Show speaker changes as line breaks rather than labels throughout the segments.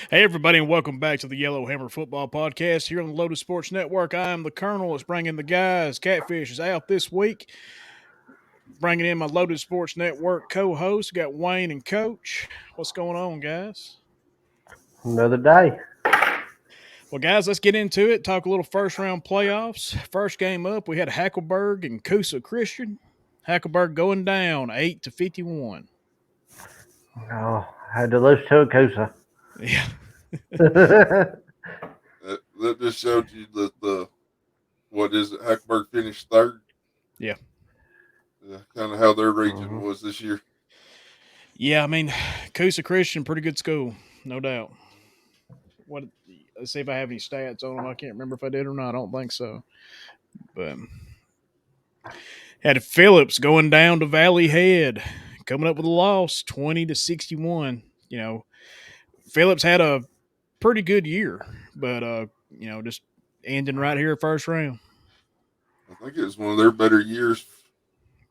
Hey, everybody, and welcome back to the Yellowhammer Football Podcast here on the Lotus Sports Network. I am the Colonel. It's bringing the guys. Catfish is out this week. Bringing in my Lotus Sports Network co-hosts. Got Wayne and Coach. What's going on, guys?
Another day.
Well, guys, let's get into it. Talk a little first-round playoffs. First game up, we had Hackleburg and Coosa Christian. Hackleburg going down 8-51.
Oh, had to lose to a Coosa.
Yeah.
That just showed you that what is it? Hackberg finished third.
Yeah.
Kind of how their region was this year.
Yeah, I mean, Coosa Christian, pretty good school, no doubt. What? Let's see if I have any stats on them. I can't remember if I did or not. I don't think so. But had Phillips going down to Valley Head, coming up with a loss, 20-61. You know, Phillips had a pretty good year, but just ending right here first round.
I think it was one of their better years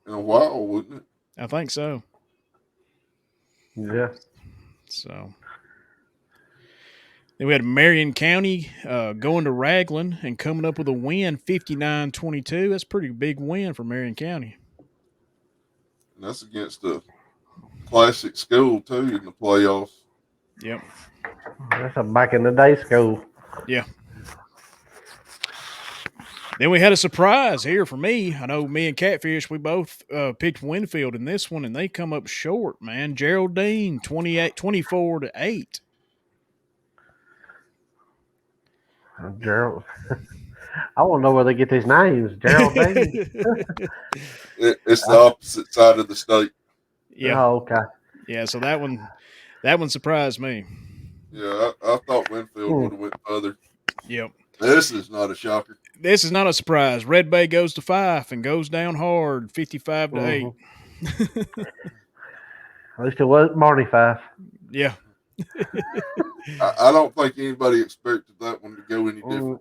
in a while, wasn't it?
I think so.
Yeah.
So then we had Marion County going to Raglan and coming up with a win, 59-22. That's a pretty big win for Marion County.
And that's against a classic school too in the playoffs.
Yep.
That's a back in the day school.
Yeah. Then we had a surprise here for me. I know me and Catfish, we both picked Winfield in this one, and they come up short, man. Geraldine, 24-8.
Gerald. I want to know where they get these names. Geraldine.
It's the opposite side of the state.
Yeah.
Oh, okay.
Yeah, so that one surprised me.
Yeah, I thought Winfield would have went further.
Yep.
This is not a shocker.
This is not a surprise. Red Bay goes to 5 and goes down hard, 55-8.
At least it was Marnie 5.
Yeah.
I don't think anybody expected that one to go any different.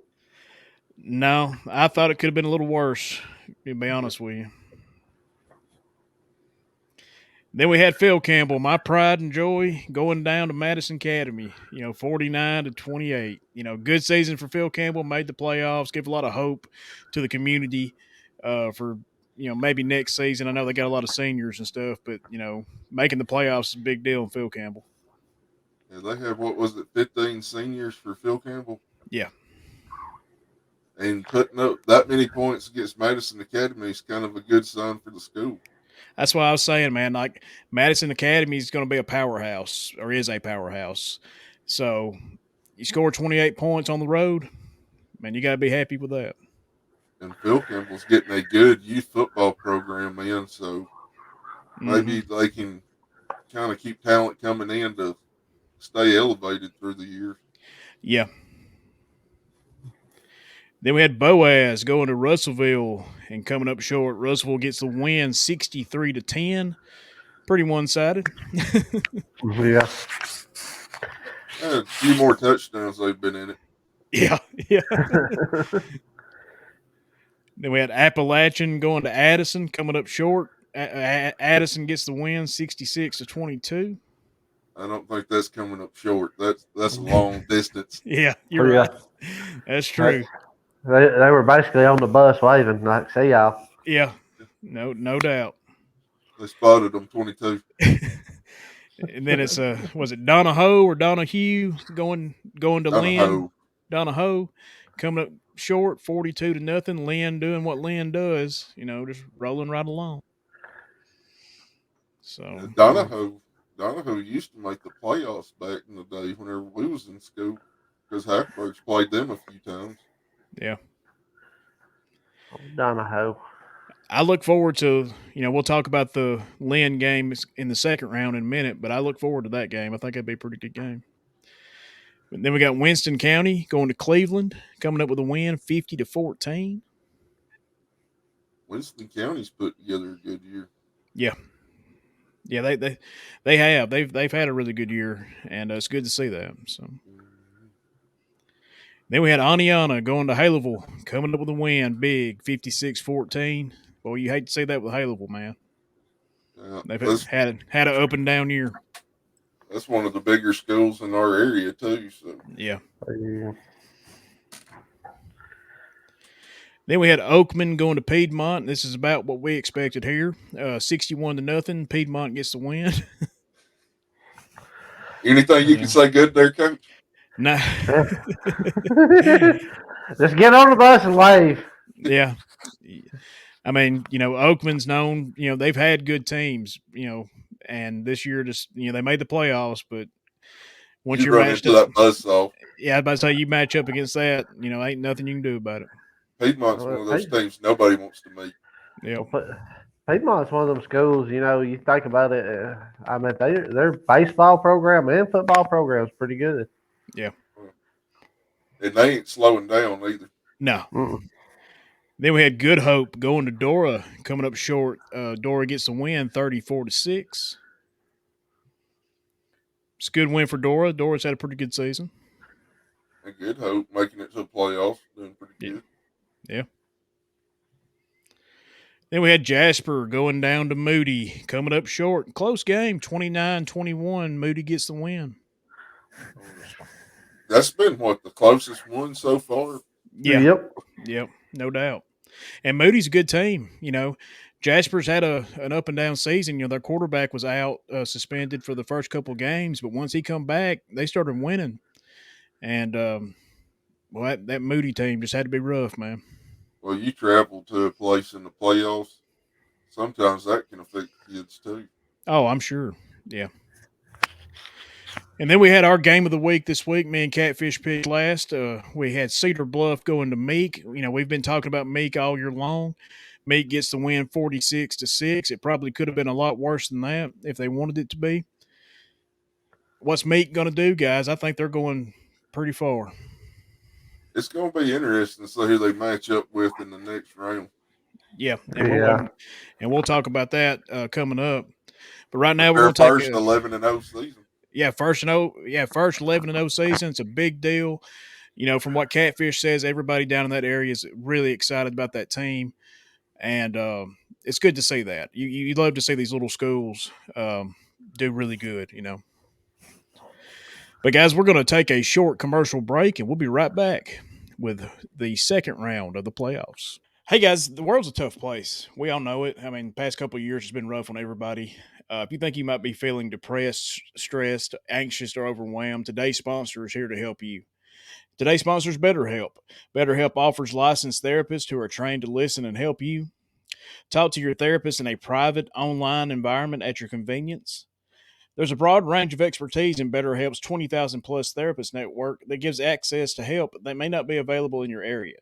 No, I thought it could have been a little worse, to be honest with you. Then we had Phil Campbell, my pride and joy, going down to Madison Academy, 49-28. Good season for Phil Campbell, made the playoffs, give a lot of hope to the community for, maybe next season. I know they got a lot of seniors and stuff, but, making the playoffs is a big deal in Phil Campbell.
Yeah, they have, 15 seniors for Phil Campbell?
Yeah.
And putting up that many points against Madison Academy is kind of a good sign for the school.
That's why I was saying, man, like Madison Academy is going to be a powerhouse or is a powerhouse. So you score 28 points on the road, man, you got to be happy with that.
And Phil Campbell's getting a good youth football program in, so maybe they can kind of keep talent coming in to stay elevated through the years.
Yeah. Then we had Boaz going to Russellville and coming up short. Russellville gets the win 63-10. Pretty one-sided.
Yeah.
A few more touchdowns they've been in it.
Yeah. Then we had Appalachian going to Addison, coming up short. Addison gets the win 66-22.
I don't think that's coming up short. That's a long distance.
Yeah, you're right. That's true.
They were basically on the bus waving, like, see y'all.
Yeah, no doubt.
They spotted them 22.
And then it's was it Donahoe or Donahue going to Lynn? Donahoe coming up short, 42-0. Lynn doing what Lynn does, just rolling right along. So
Donahoe used to make the playoffs back in the day whenever we was in school because Hackberg's played them a few times.
Yeah.
Donahoe.
I look forward to, we'll talk about the Lynn game in the second round in a minute, but I look forward to that game. I think that'd be a pretty good game. But then we got Winston County going to Cleveland, coming up with a win 50-14.
Winston County's put together a good year.
Yeah. Yeah, they have. They've had a really good year, and it's good to see that. So. Then we had Aniana going to Haleville, coming up with a win, big, 56-14. Boy, you hate to see that with Haleville, man. They've had an up and down year.
That's one of the bigger schools in our area too. So
Yeah.
Yeah.
Then we had Oakman going to Piedmont. This is about what we expected here. 61-0. Piedmont gets the win.
anything you can
Yeah.
say good there, Coach?
Nah.
Just get on the bus and leave.
Yeah. I mean, Oakman's known, they've had good teams, and this year just, they made the playoffs, but once
You
you're
run
matched
into
up,
that buzzsaw.
yeah, I was about to say you match up against that, ain't nothing you can do about it.
Piedmont's one
Well,
of those teams nobody wants to meet.
Yep.
Piedmont's one of them schools. You think about it. I mean, their baseball program and football program is pretty good.
Yeah.
And they ain't slowing down either.
No.
Mm.
Then we had Good Hope going to Dora, coming up short. Dora gets the win, 34-6. It's a good win for Dora. Dora's had a pretty good season.
And Good Hope making it to the playoffs, doing pretty
Yeah.
good.
Yeah. Then we had Jasper going down to Moody, coming up short. Close game, 29-21. Moody gets the win.
That's been the closest one so far.
Yeah.
Yep.
Yep. No doubt. And Moody's a good team. Jasper's had an up and down season. Their quarterback was out suspended for the first couple of games, but once he come back, they started winning. And that Moody team just had to be rough, man.
Well, you travel to a place in the playoffs. Sometimes that can affect kids too.
Oh, I'm sure. Yeah. And then we had our game of the week this week. Me and Catfish picked last. We had Cedar Bluff going to Meek. We've been talking about Meek all year long. Meek gets the win 46-6. It probably could have been a lot worse than that if they wanted it to be. What's Meek going to do, guys? I think they're going pretty far.
It's going to be interesting to see who they match up with in the next round.
Yeah, and we'll talk about that coming up. But right now, we're
Their
going to take
first 11-0 season.
Yeah, first 11-0 season. It's a big deal. From what Catfish says, everybody down in that area is really excited about that team, and it's good to see that. You love to see these little schools do really good. But guys, we're going to take a short commercial break, and we'll be right back with the second round of the playoffs. Hey guys, the world's a tough place. We all know it. I mean, the past couple of years has been rough on everybody. If you think you might be feeling depressed, stressed, anxious, or overwhelmed, today's sponsor is here to help you. Today's sponsor is BetterHelp. BetterHelp offers licensed therapists who are trained to listen and help you. Talk to your therapist in a private, online environment at your convenience. There's a broad range of expertise in BetterHelp's 20,000 plus therapist network that gives access to help that may not be available in your area.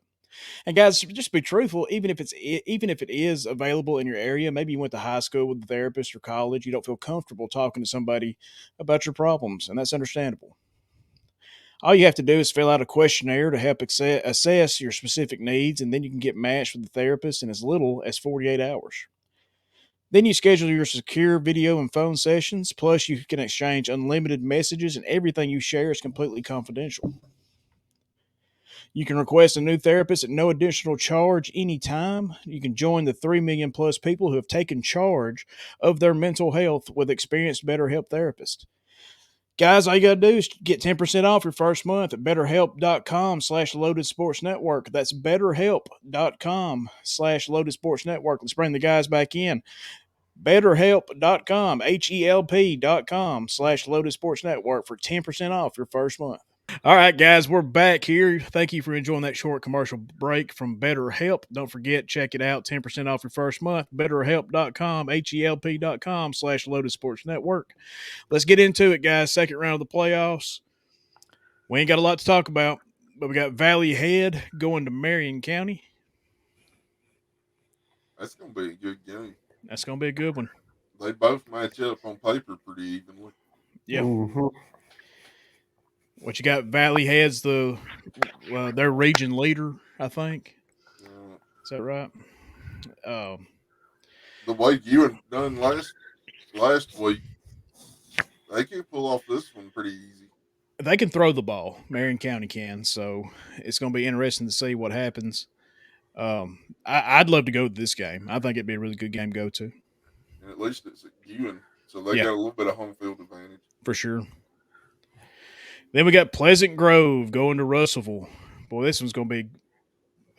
And guys, just be truthful. Even if it is available in your area, maybe you went to high school with a therapist or college, you don't feel comfortable talking to somebody about your problems, and that's understandable. All you have to do is fill out a questionnaire to help assess your specific needs, and then you can get matched with a therapist in as little as 48 hours. Then you schedule your secure video and phone sessions, plus you can exchange unlimited messages, and everything you share is completely confidential. You can request a new therapist at no additional charge anytime. You can join the 3 million plus people who have taken charge of their mental health with experienced BetterHelp therapists. Guys, all you got to do is get 10% off your first month at betterhelp.com/loaded sports network. That's betterhelp.com/loaded sports network. Let's bring the guys back in. BetterHelp.com, HELP.com/loaded sports network for 10% off your first month. All right, guys, we're back here. Thank you for enjoying that short commercial break from BetterHelp. Don't forget, check it out. 10% off your first month. BetterHelp.com, HELP.com/loaded sports network. Let's get into it, guys. Second round of the playoffs. We ain't got a lot to talk about, but we got Valley Head going to Marion County.
That's going to be a good game.
That's going to be a good one.
They both match up on paper pretty evenly.
Yeah.
Mm-hmm.
What you got? Valley Head's their region leader, I think. Is that right?
The way you done last week, they can pull off this one pretty easy.
They can throw the ball. Marion County can, so it's going to be interesting to see what happens. I'd love to go to this game. I think it'd be a really good game to go to.
And at least it's at Ewan, so they got a little bit of home field advantage.
for sure. Then we got Pleasant Grove going to Russellville. Boy, this one's going to be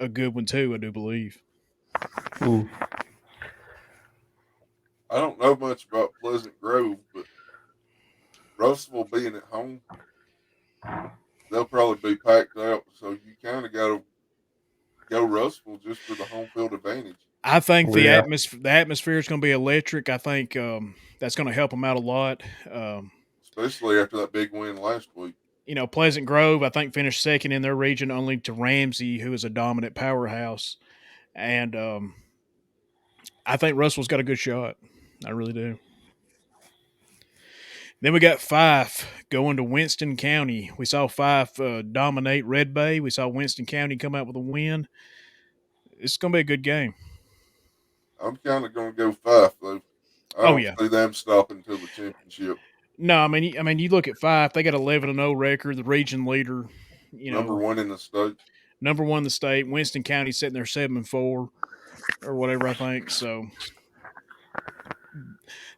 a good one too, I do believe.
Mm.
I don't know much about Pleasant Grove, but Russellville being at home, they'll probably be packed out. So you kind of got to go Russellville just for the home field advantage.
I think
Yeah.
the atmosphere is going to be electric. I think that's going to help them out a lot. Um,
Especially after that big win last week.
Pleasant Grove, I think, finished second in their region, only to Ramsey, who is a dominant powerhouse. And I think Russell's got a good shot. I really do. Then we got Fife going to Winston County. We saw Fife dominate Red Bay. We saw Winston County come out with a win. It's going to be a good game.
I'm kind of going to go Fife, though. I
Oh,
don't
yeah.
see them stopping until the championship.
No, I mean, you look at Fife. They got 11-0 record, the region leader.
Number one in the state.
Number one in the state. Winston County sitting there 7-4 or whatever, I think. So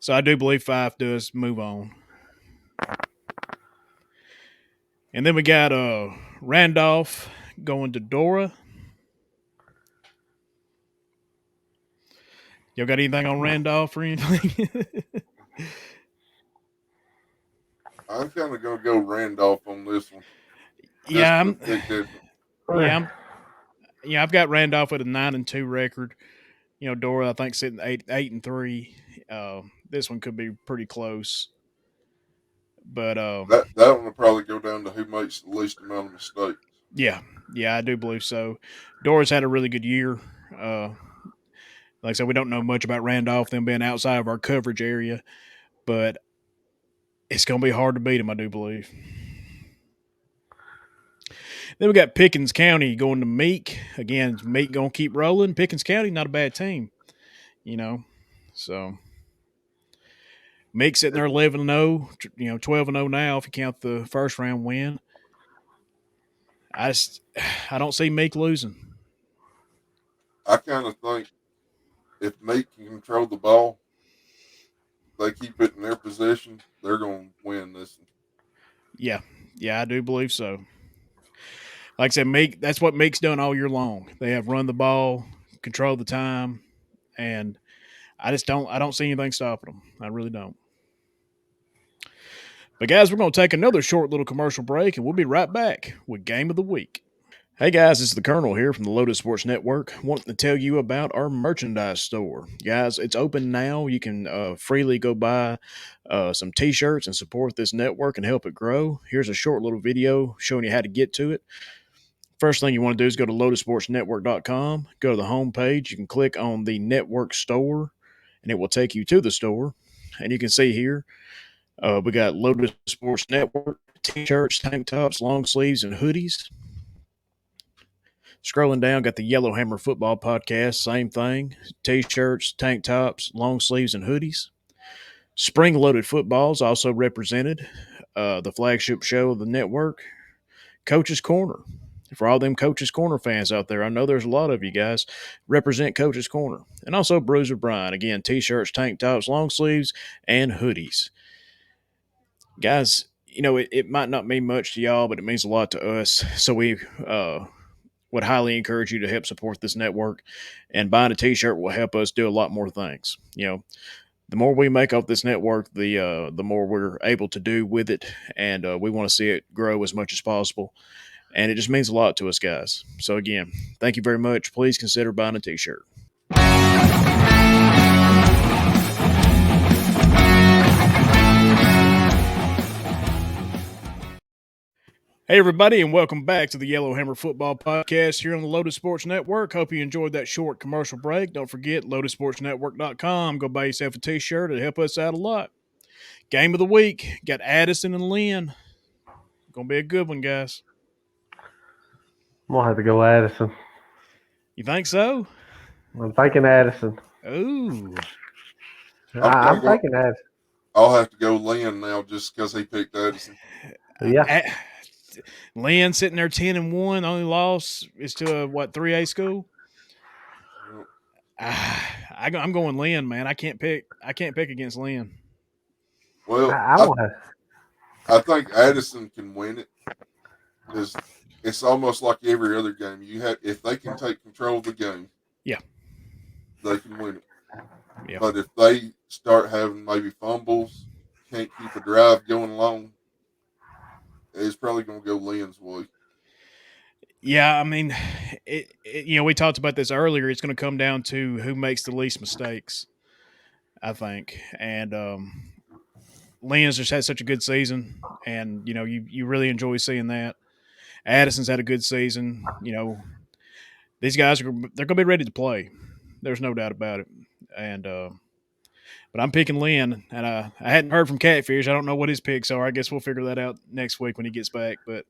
I do believe Fife does move on. And then we got Randolph going to Dora. Y'all got anything on Randolph or anything?
I'm kind of going to go Randolph on this one.
Yeah, I've got Randolph with a 9-2 record. Dora, I think, sitting 8-3. This one could be pretty close. But
that one will probably go down to who makes the least amount of mistakes.
Yeah, I do believe so. Dora's had a really good year. Like I said, we don't know much about Randolph, them being outside of our coverage area, but it's going to be hard to beat them, I do believe. Then we got Pickens County going to Meek. Again, Meek going to keep rolling. Pickens County, not a bad team, So Meek sitting there 11-0, 12-0 now if you count the first round win. I don't see Meek losing.
I kind of think if Meek can control the ball, they keep it in their possession, they're going to win this one.
Yeah, I do believe so. Like I said, Meek, that's what Meek's done all year long. They have run the ball, control the time, and I don't see anything stopping them. I really don't. But guys, we're going to take another short little commercial break, and we'll be right back with Game of the Week. Hey guys, it's the Colonel here from the Lotus Sports Network, wanting to tell you about our merchandise store. Guys, it's open now. You can freely go buy some t-shirts and support this network and help it grow. Here's a short little video showing you how to get to it. First thing you want to do is go to lotusportsnetwork.com, go to the home page. You can click on the network store, and it will take you to the store. And you can see here, we got Lotus Sports Network t-shirts, tank tops, long sleeves, and hoodies. Scrolling down, got the Yellowhammer Football Podcast, same thing. T-shirts, tank tops, long sleeves, and hoodies. Spring Loaded Footballs also represented. The flagship show of the network, Coach's Corner. For all them Coach's Corner fans out there, I know there's a lot of you guys. Represent Coach's Corner. And also Bruiser Brian. Again, t-shirts, tank tops, long sleeves, and hoodies. Guys, it might not mean much to y'all, but it means a lot to us. So we would highly encourage you to help support this network. And buying a t-shirt will help us do a lot more things. The more we make off this network, the more we're able to do with it. And we want to see it grow as much as possible. And it just means a lot to us, guys. So, again, thank you very much. Please consider buying a t-shirt. Hey, everybody, and welcome back to the Yellowhammer Football Podcast here on the Lotus Sports Network. Hope you enjoyed that short commercial break. Don't forget, lotusportsnetwork.com. Go buy yourself a t-shirt. It'll help us out a lot. Game of the week. Got Addison and Lynn. Going to be a good one, guys.
I'm going to have to go Addison.
You think so?
I'm thinking Addison.
Ooh.
I'm thinking Addison.
I'll have to go Lynn now just because he picked Addison.
Yeah.
Lynn sitting there 10-1. Only loss is to a 3A school. I'm going Lynn, man. I can't pick against Lynn.
Well,
I
I think Addison can win it because it's almost like every other game. You have if they can take control of the game,
Yeah.
they can win it.
Yeah.
But if they start having maybe fumbles, can't keep a drive going along, it's probably going to go Lynn's way.
Yeah, I mean, we talked about this earlier. It's going to come down to who makes the least mistakes, I think. And Lynn's just had such a good season, and you really enjoy seeing that. Addison's had a good season. These guys they're going to be ready to play. There's no doubt about it. And but I'm picking Lynn, and I hadn't heard from Catfish. I don't know what his picks are. I guess we'll figure that out next week when he gets back. But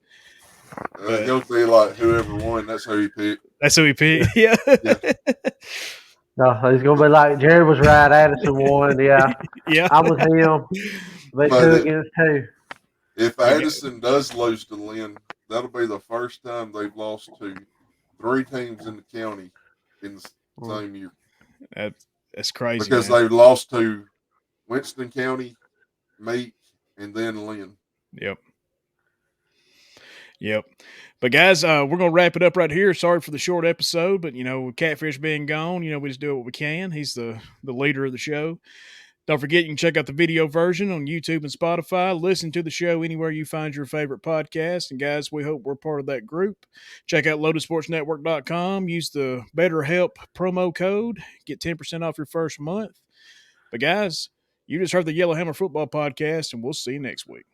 He'll be like whoever won, that's who he picked.
that's who he
Yeah.
picked. Yeah.
Yeah.
No, he's gonna be like Jared was right. Addison won. Yeah,
Yeah.
I'm with him. But
But
two against two.
if Addison does lose to Lynn, that'll be the first time they've lost to 3 teams in the county in the same year.
That's crazy.
Because
Man.
they've lost to Winston County, Meek, and then Lynn.
Yep. Yep. But guys, we're gonna wrap it up right here. Sorry for the short episode, but with Catfish being gone, we just do what we can. He's the leader of the show. Don't forget you can check out the video version on YouTube and Spotify. Listen to the show anywhere you find your favorite podcast. And guys, we hope we're part of that group. Check out lotusportsnetwork.com. Use the BetterHelp promo code. Get 10% off your first month. But guys, you just heard the Yellowhammer Football Podcast, and we'll see you next week.